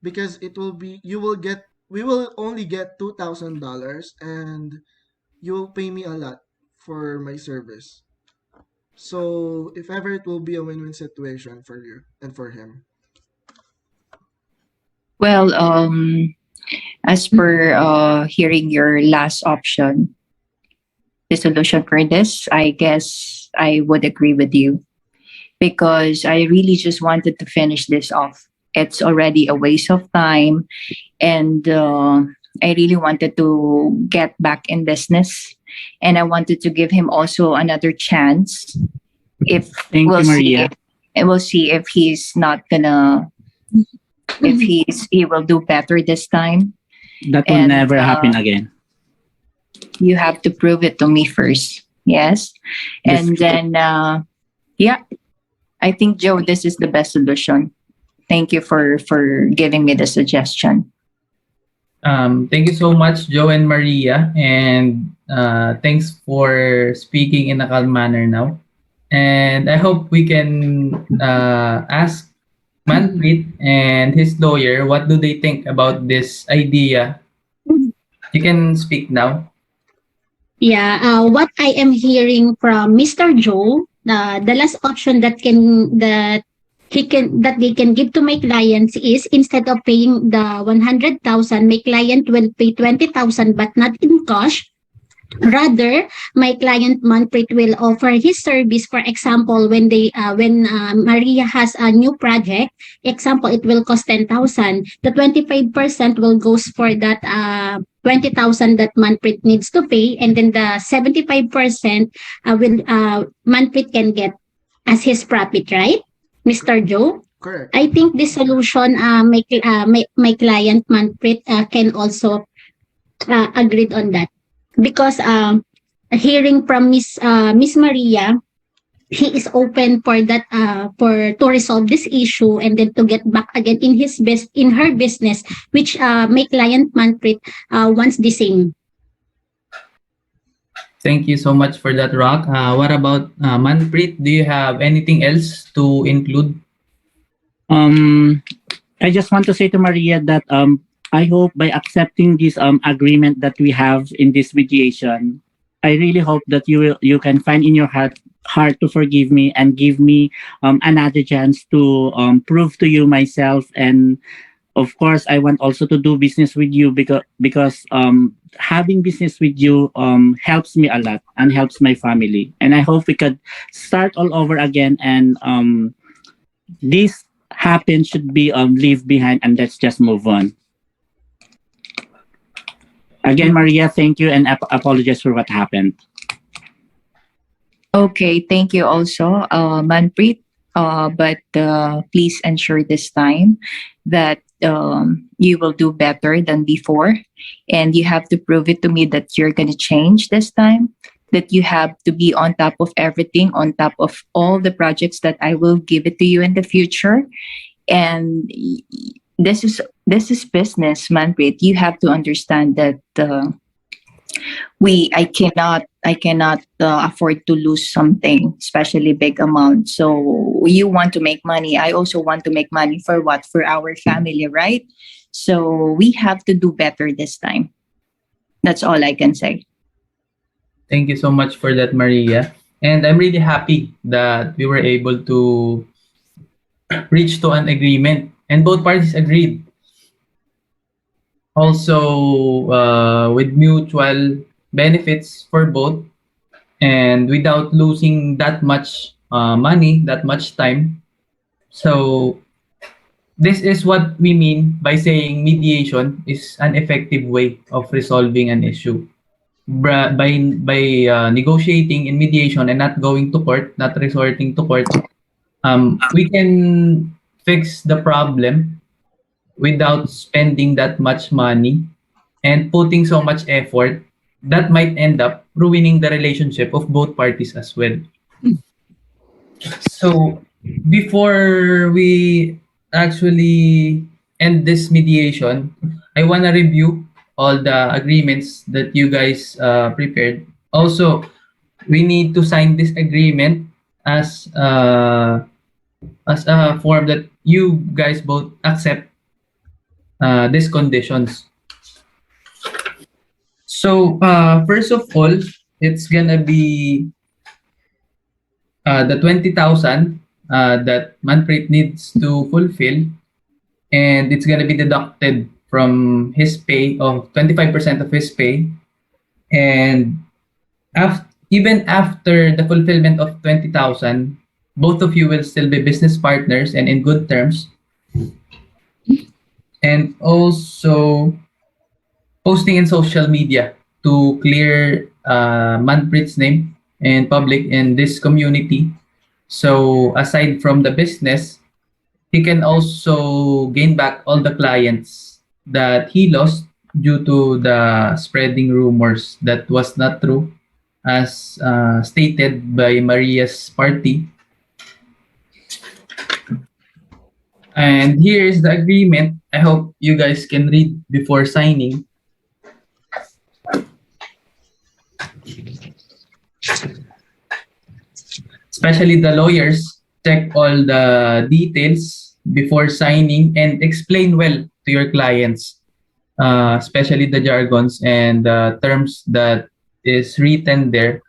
because it will be you will get we will only get $2,000 and you will pay me a lot for my service. So if ever, it will be a win-win situation for you and for him. Well, as per hearing your last option, the solution for this, I guess I would agree with you because I really just wanted to finish this off. It's already a waste of time, and I really wanted to get back in business, and I wanted to give him also another chance. If Thank you, we'll see, Maria. and we'll see if he's not gonna, if he will do better this time. That will And never happen again. you have to prove it to me first. Yes. Yes. And then, yeah, I think, Joe, this is the best solution. Thank you for giving me the suggestion. Thank you so much, Joe and Maria, and thanks for speaking in a calm manner now. And I hope we can ask Manpreet and his lawyer what do they think about this idea. You can speak now. Yeah, what I am hearing from Mr. Joe, the last option that they can give to my clients is instead of paying the 100,000, my client will pay 20,000 but not in cash. Rather, my client Manpreet will offer his service. For example, when Maria has a new project, example, it will cost 10,000. The 25% will goes for that 20,000 that Manpreet needs to pay, and then the 75% will Manpreet can get as his profit, right, Mr. Joe? Correct. I think this solution, my client Manpreet can also agreed on that because hearing from Miss Maria, he is open for that for to resolve this issue and then to get back again in in her business, which my client Manpreet wants the same. Thank you so much for that, Rock. What about Manpreet? Do you have anything else to include? Um, I just want to say to Maria that I hope by accepting this agreement that we have in this mediation, I really hope that you can find in your heart to forgive me and give me another chance to prove to you myself. And of course, I want also to do business with you because having business with you helps me a lot and helps my family. And I hope we could start all over again, and this happen should be leave behind, and let's just move on. Again, Maria, thank you, and apologize for what happened. Okay, thank you also, Manpreet. But please ensure this time that you will do better than before. And you have to prove it to me that you're going to change this time, that you have to be on top of everything, on top of all the projects that I will give it to you in the future. And this is business, Manpreet. You have to understand that I cannot afford to lose something, especially big amount. So you want to make money. I also want to make money for what? For our family, right? So we have to do better this time. That's all I can say. Thank you so much for that, Maria. And I'm really happy that we were able to reach to an agreement and both parties agreed. Also, with mutual benefits for both and without losing that much money, that much time. So, this is what we mean by saying mediation is an effective way of resolving an issue. By negotiating in mediation and not going to court, not resorting to court, we can fix the problem without spending that much money and putting so much effort that might end up ruining the relationship of both parties as well. So before we actually end this mediation, I want to review all the agreements that you guys prepared. Also, we need to sign this agreement as a form that you guys both accept these conditions. So first of all, it's gonna be the 20,000 that Manpreet needs to fulfill, and it's gonna be deducted from his pay of 25% of his pay, and even after the fulfillment of 20,000, both of you will still be business partners and in good terms. And also posting in social media to clear Manpreet's name in public in this community. So aside from the business, he can also gain back all the clients that he lost due to the spreading rumors that was not true, as stated by Maria's party. And here is the agreement. I hope you guys can read before signing. Especially the lawyers, check all the details before signing and explain well to your clients, especially the jargons and the terms that is written there.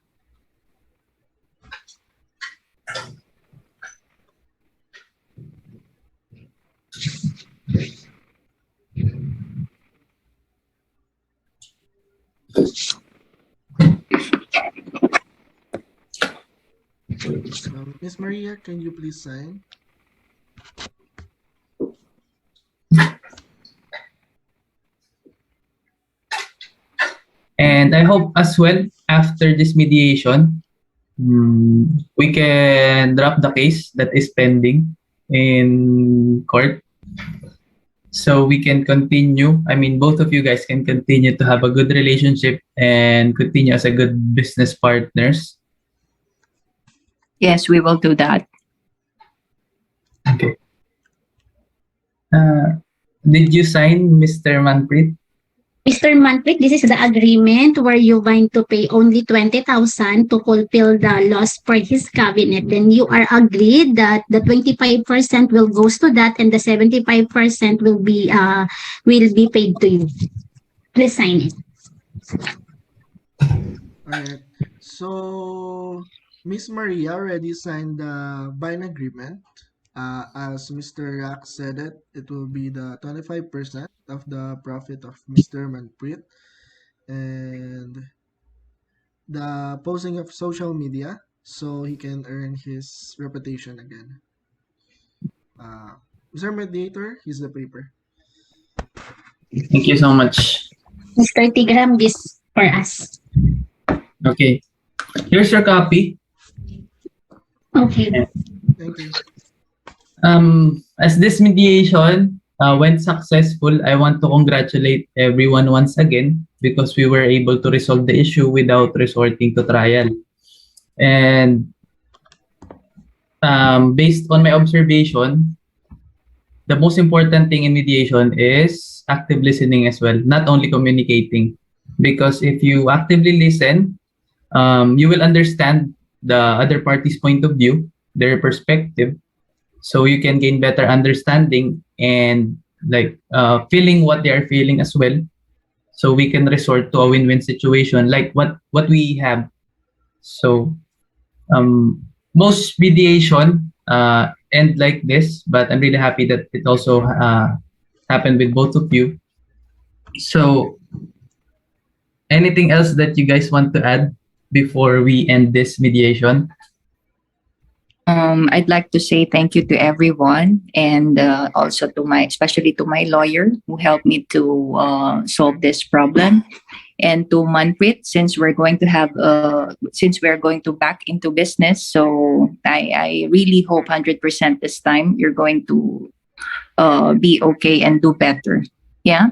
Miss Maria, can you please sign? And I hope as well, after this mediation, we can drop the case that is pending in court. So we can continue. I mean, both of you guys can continue to have a good relationship and continue as a good business partners. Yes, we will do that. Okay. Did you sign, Mr. Manpreet? Mr. Manpreet, this is the agreement where you're going to pay only 20,000 to fulfill the loss for his cabinet. Then you are agreed that the 25% will goes to that and the 75% will be paid to you. Please sign it. Alright. So Miss Maria already signed the buying agreement. As Mr. Rak said it will be the 25% of the profit of Mr. Manpreet and the posting of social media so he can earn his reputation again. Mr. Mediator, here's the paper. Thank you so much. Mr. Tigram, this for us. Okay. Here's your copy. Okay. Thank you. As this mediation went successful, I want to congratulate everyone once again because we were able to resolve the issue without resorting to trial. And based on my observation, the most important thing in mediation is active listening as well, not only communicating. Because if you actively listen, you will understand the other party's point of view, their perspective, so you can gain better understanding and feeling what they are feeling as well. So we can resort to a win-win situation like what we have. So most mediation end like this, but I'm really happy that it also happened with both of you. So anything else that you guys want to add before we end this mediation? I'd like to say thank you to everyone and also especially to my lawyer who helped me to solve this problem, and to Manpreet since we're going to back into business. So I really hope 100% this time you're going to be okay and do better. Yeah.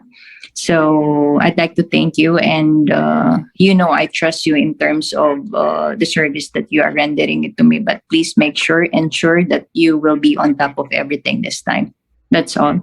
So I'd like to thank you, and I trust you in terms of the service that you are rendering it to me. But please ensure that you will be on top of everything this time. That's all.